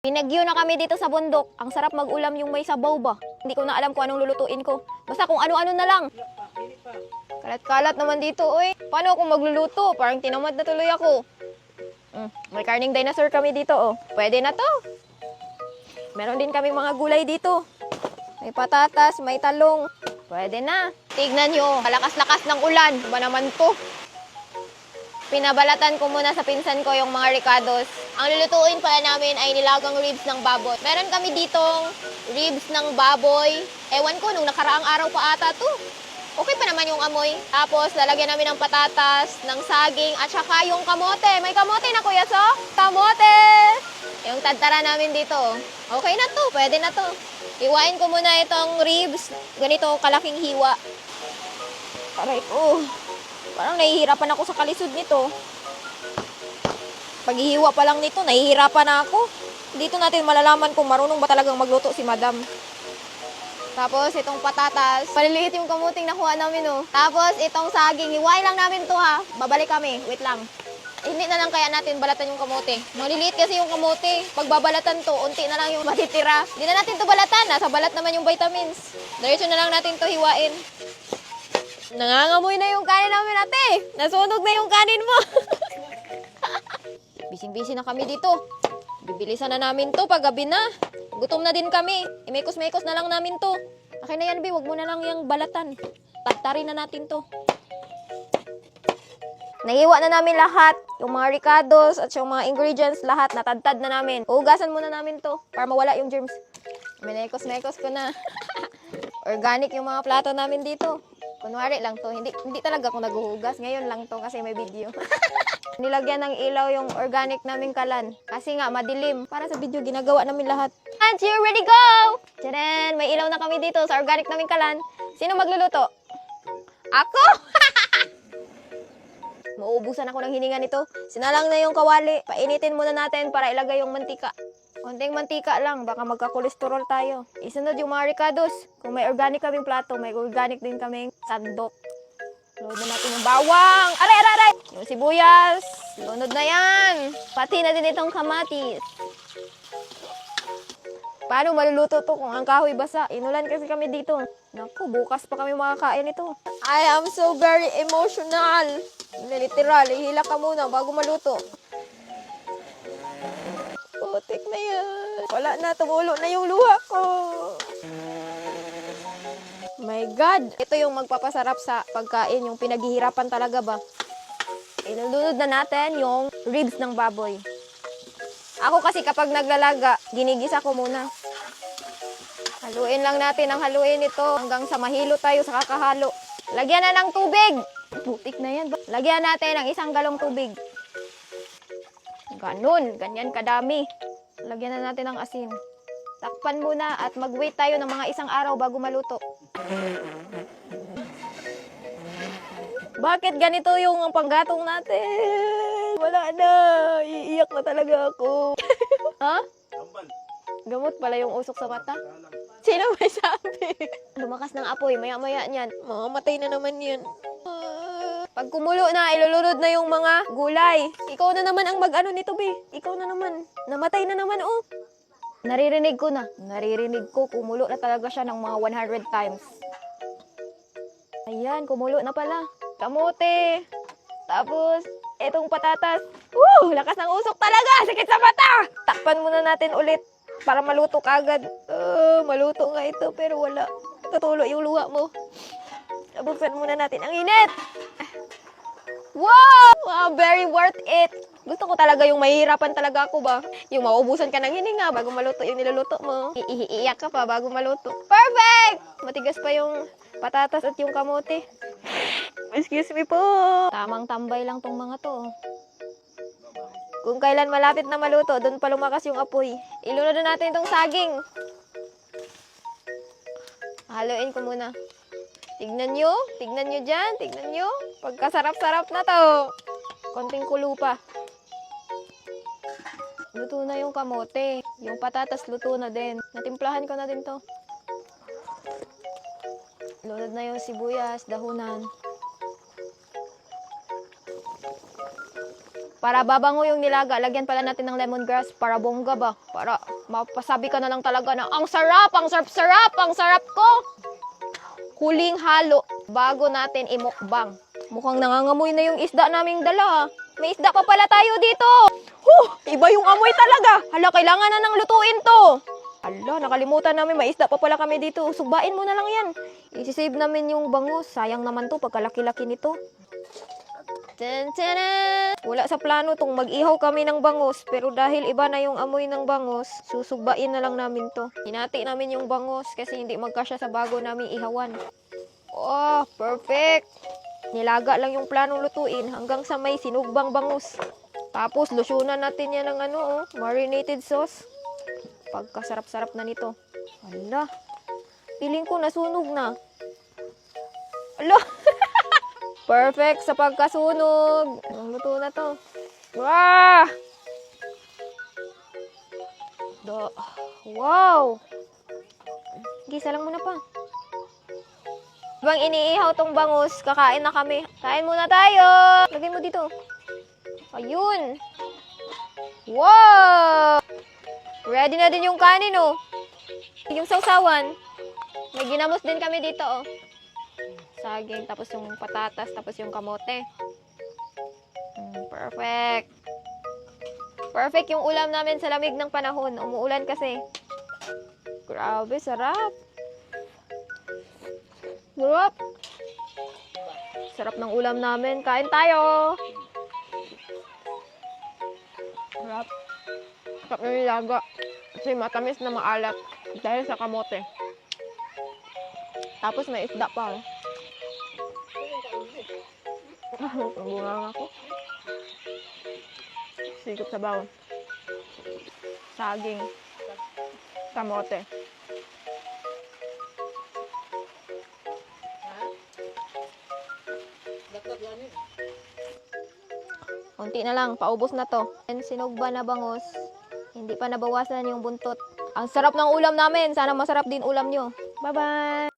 Pinagyo na kami dito sa bundok. Ang sarap mag-ulam yung may sabaw ba. Hindi ko na alam kung anong lulutuin ko. Basta kung ano-ano na lang. Kalat-kalat naman dito, oy. Paano ako magluluto? Parang tinamad na tuloy ako. May karning dinosaur kami dito, oh. Pwede na to. Meron din kami mga gulay dito. May patatas, may talong. Pwede na. Tignan nyo, kalakas-lakas ng ulan. Ba naman to? Pinabalatan ko muna sa pinsan ko yung mga ricados. Ang lulutuin pala namin ay nilagang ribs ng baboy. Meron kami ditong ribs ng baboy. Ewan ko, nung nakaraang araw pa ata to. Okay pa naman yung amoy. Tapos, lalagyan namin ng patatas, ng saging, at saka yung kamote. May kamote na, Kuya So? Kamote! Yung tantara namin dito. Okay na to, pwede na to. Hiwain ko muna itong ribs. Ganito, kalaking hiwa. Aray ko. Parang nahihirapan ako sa kalisod nito. Paghihiwa pa lang nito, nahihirapan na ako. Dito natin malalaman kung marunong ba talagang magluto si Madam. Tapos itong patatas, maliliit yung kamuting nakuha namin, oh. Tapos itong saging, hiwai lang namin to, ha. Babalik kami, wait lang. Hindi na lang kaya natin balatan yung kamote. Maliliit kasi yung kamote. Pag babalatan to, unti na lang yung matitira. Hindi na natin to balatan, nasa balat naman yung vitamins. Diretso na lang natin to hiwain. Nangangamoy na yung kanin namin, ate. Nasunog na yung kanin mo. Bising-busy na kami dito. Bibilisan na namin to pag gabi na. Gutom na din kami. Imekos-mekos na lang namin to. Akin na yan, Bi. Huwag mo na lang yung balatan. Tatarin na natin to. Nahiwa na namin lahat. Yung mga ricados at yung mga ingredients, lahat natadtad na namin. Hugasan muna namin to para mawala yung germs. Minekos-mekos ko na. Organic yung mga plato namin dito. Kunwari lang to. Hindi talaga ako naghuhugas. Ngayon lang to kasi may video. Nilagyan ng ilaw yung organic naming kalan. Kasi nga, madilim. Para sa video, ginagawa namin lahat. And you ready, go! Tcharan! May ilaw na kami dito sa organic naming kalan. Sino magluluto? Ako! Mauubusan ako ng hininga nito. Sinalang na yung kawali. Painitin muna natin para ilagay yung mantika. Konting mantika lang, baka magka-kolesterol tayo. Isunod yung mga ricados. Kung may organic kaming plato, may organic din kaming sandok. Load na natin yung bawang. Aray, aray, aray! Yung sibuyas. Lunod na yan. Pati na din itong kamatis. Paano maluluto to kung ang kahoy basa? Inulan kasi kami dito. Naku, bukas pa kami makakain ito. I am so very emotional. Literal, ihila ka muna bago maluto. Putik na yan. Wala na, tumulo na yung luha ko. My God. Ito yung magpapasarap sa pagkain, yung pinaghihirapan talaga ba. Inulunod na natin yung ribs ng baboy. Ako kasi kapag naglalaga, ginigisa ko muna. Haluin lang natin ang haluin ito hanggang sa mahilo tayo sa kakahalo. Lagyan na ng tubig. Putik na yan ba? Lagyan natin ng 1 galong tubig. Ganun, ganyan kadami. Lagyan na natin ng asin. Takpan muna at mag-wait tayo ng mga 1 araw bago maluto. Bakit ganito yung panggatong natin? Wala na. Iiyak na talaga ako. Ha? Gamot pala yung usok sa mata. Sino may sabi? Lumakas ng apoy, maya-maya niyan. Mamamatay na naman yan. Pag kumulo na, ilulunod na yung mga gulay. Ikaw na naman ang mag-ano nito, be. Ikaw na naman. Namatay na naman, oh. Naririnig ko na. Naririnig ko, kumulo na talaga siya ng mga 100 times. Ayan, kumulo na pala. Kamote. Tapos, etong patatas. Lakas ng usok talaga. Sakit sa mata. Takpan muna natin ulit para maluto kagad. Maluto nga ito, pero wala. Tutulo yung luha mo. Buksan muna natin ang init. Wow! Very worth it. Gusto ko talaga yung mahihirapan talaga ako ba. Yung maubusan ka ng hininga bago maluto yung niluluto mo. Iiyak ka pa bago maluto. Perfect! Matigas pa yung patatas at yung kamote. Excuse me po. Tamang tambay lang tong mga to. Kung kailan malapit na maluto, doon pa lumakas yung apoy. Ilunod na natin itong saging. Haluin ko muna. Tignan nyo dyan, tignan nyo. Pagkasarap-sarap na to. Konting kulo pa. Luto na yung kamote. Yung patatas luto na din. Natimplahan ko na din to. Lunod na yung sibuyas, dahunan. Para babango yung nilaga, lagyan pala natin ng lemongrass para bongga ba? Para mapasabi ka na lang talaga na, ang sarap, ang sarap-sarap, ang sarap ko! Huling halo, bago natin imukbang. Mukhang nangangamoy na yung isda naming dala. May isda pa pala tayo dito. Iba yung amoy talaga. Hala, kailangan na nang lutuin to. Hala, nakalimutan namin, may isda pa pala kami dito. Sugbain mo na lang yan. Isisave namin yung bangus. Sayang naman to, pagkalaki-laki nito. Tantana! Wala sa plano tong mag-ihaw kami ng bangus, pero dahil iba na yung amoy ng bangus, susugbain na lang namin to. Hinati namin yung bangus kasi hindi magkasya sa bago naming ihawan. Oh, perfect! Nilaga lang yung planong lutuin hanggang sa may sinugbang bangus. Tapos, losyunan natin yan ng marinated sauce. Pagkasarap-sarap na nito. Ala, piling ko nasunog na. Ala! Perfect sa pagkasunog. Anong luto na to? Wah! Wow! Gisa lang muna pa. Habang iniihaw tong bangus, kakain na kami. Kain muna tayo! Lagay mo dito. Ayun! Wow! Ready na din yung kanin, oh. Yung sausawan. May ginamos din kami dito, oh. Saging, tapos yung patatas, tapos yung kamote. Perfect. Perfect yung ulam namin sa lamig ng panahon. Umuulan kasi. Grabe, sarap. Sarap. Sarap ng ulam namin. Kain tayo. Sarap. Sarap na nilaga. Kasi matamis na maalat. Dahil sa kamote. Tapos may isda pa. Bunga ako. Sigop sa bawang. Saging. Kamote. Unti na lang, paubos na to. Sinugba na bangus. Hindi pa nabawasan yung buntot. Ang sarap ng ulam namin. Sana masarap din ulam nyo. Bye-bye!